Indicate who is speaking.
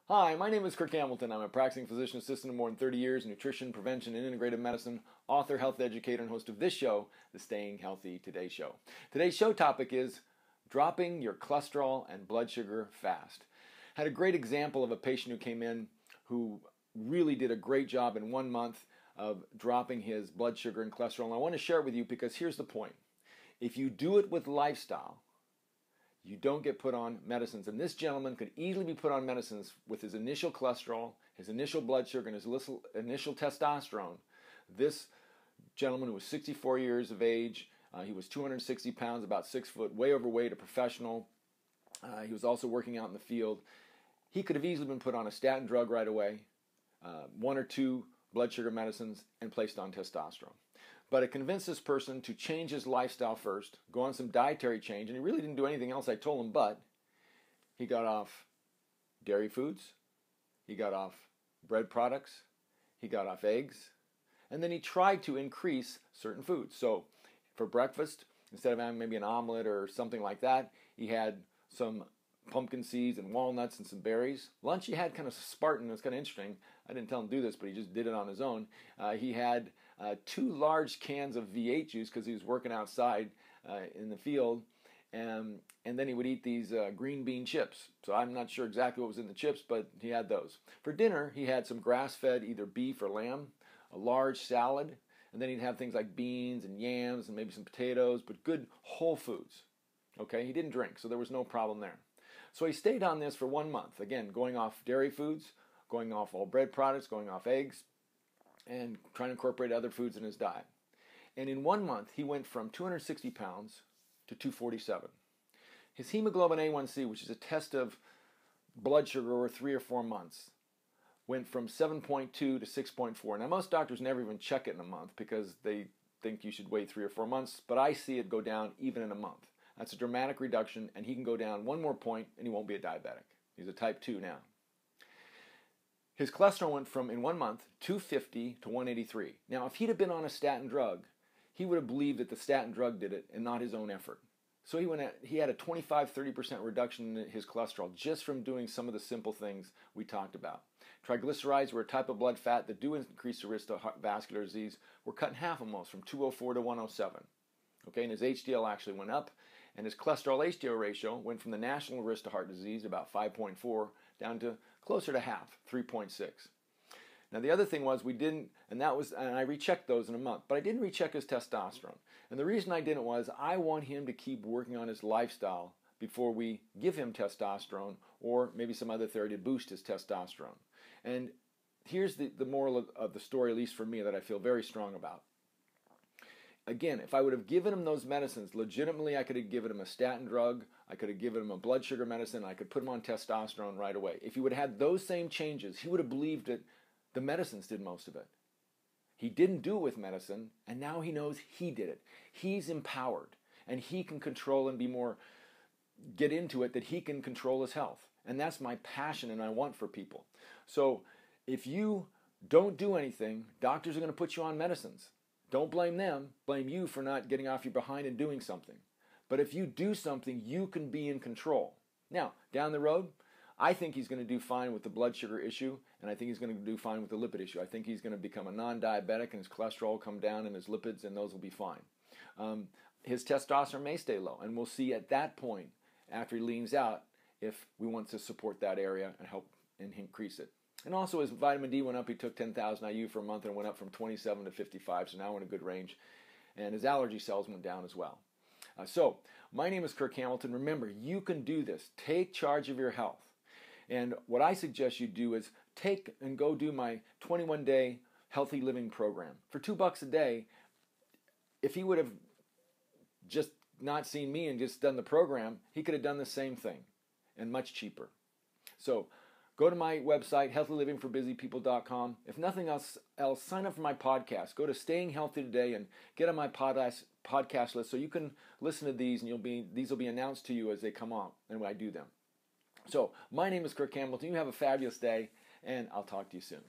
Speaker 1: Hi, my name is Kirk Hamilton. I'm a practicing physician assistant of more than 30 years in nutrition, prevention, and integrative medicine, author, health educator, and host of this show, the Staying Healthy Today Show. Today's show topic is dropping your cholesterol and blood sugar fast. Had a great example of a patient who came in who really did a great job in 1 month of dropping his blood sugar and cholesterol. And I want to share it with you because here's the point. If you do it with lifestyle, you don't get put on medicines. And this gentleman could easily be put on medicines with his initial cholesterol, his initial blood sugar, and his initial testosterone. This gentleman who was 64 years of age, he was 260 pounds, about 6 foot, way overweight, a professional. He was also working out in the field. He could have easily been put on a statin drug right away, 1 or 2 blood sugar medicines, and placed on testosterone. But it convinced this person to change his lifestyle first, go on some dietary change, and he really didn't do anything else I told him, but he got off dairy foods, he got off bread products, he got off eggs, and then he tried to increase certain foods. So for breakfast, instead of having maybe an omelet or something like that, he had some pumpkin seeds and walnuts and some berries. Lunch he had kind of Spartan. It's kind of interesting. I didn't tell him to do this, but he just did it on his own. He had 2 large cans of V8 juice because he was working outside in the field, and then he would eat these green bean chips. So I'm not sure exactly what was in the chips, but he had those. For dinner, he had some grass-fed either beef or lamb, a large salad, and then he'd have things like beans and yams and maybe some potatoes, but good whole foods. Okay, he didn't drink, so there was no problem there. So he stayed on this for 1 month, again, going off dairy foods, going off all bread products, going off eggs, and trying to incorporate other foods in his diet. And in 1 month, he went from 260 pounds to 247. His hemoglobin A1C, which is a test of blood sugar over 3 or 4 months, went from 7.2 to 6.4. Now, most doctors never even check it in a month because they think you should wait 3 or 4 months, but I see it go down even in a month. That's a dramatic reduction, and he can go down 1 more point, and he won't be a diabetic. He's a type 2 now. His cholesterol went from, in 1 month, 250 to 183. Now, if he'd have been on a statin drug, he would have believed that the statin drug did it and not his own effort. So he had a 25-30% reduction in his cholesterol just from doing some of the simple things we talked about. Triglycerides were a type of blood fat that do increase the risk of vascular disease. Were cut in half almost, from 204 to 107. Okay, and his HDL actually went up, and his cholesterol-HDL ratio went from the national risk to heart disease, about 5.4, down to closer to half, 3.6. Now the other thing was and I rechecked those in a month, but I didn't recheck his testosterone. And the reason I didn't was I want him to keep working on his lifestyle before we give him testosterone or maybe some other therapy to boost his testosterone. And here's the moral of the story, at least for me, that I feel very strong about. Again, if I would have given him those medicines, legitimately I could have given him a statin drug, I could have given him a blood sugar medicine, I could put him on testosterone right away. If he would have had those same changes, he would have believed that the medicines did most of it. He didn't do it with medicine, and now he knows he did it. He's empowered, and he can control and get into it, that he can control his health. And that's my passion and I want for people. So if you don't do anything, doctors are going to put you on medicines. Don't blame them, blame you for not getting off your behind and doing something. But if you do something, you can be in control. Now, down the road, I think he's going to do fine with the blood sugar issue, and I think he's going to do fine with the lipid issue. I think he's going to become a non-diabetic, and his cholesterol will come down, and his lipids, and those will be fine. His testosterone may stay low, and we'll see at that point, after he leans out, if we want to support that area and help and increase it. And also his vitamin D went up. He took 10,000 IU for a month and went up from 27 to 55, so now we're in a good range. And his allergy cells went down as well. So my name is Kirk Hamilton. Remember, you can do this. Take charge of your health. And what I suggest you do is take and go do my 21-day healthy living program. For $2 a day, if he would have just not seen me and just done the program, he could have done the same thing and much cheaper. So go to my website, healthylivingforbusypeople.com. If nothing else, sign up for my podcast. Go to Staying Healthy Today and get on my podcast list so you can listen to these, and these will be announced to you as they come on and when I do them. So my name is Kirk Hamilton. You have a fabulous day, and I'll talk to you soon.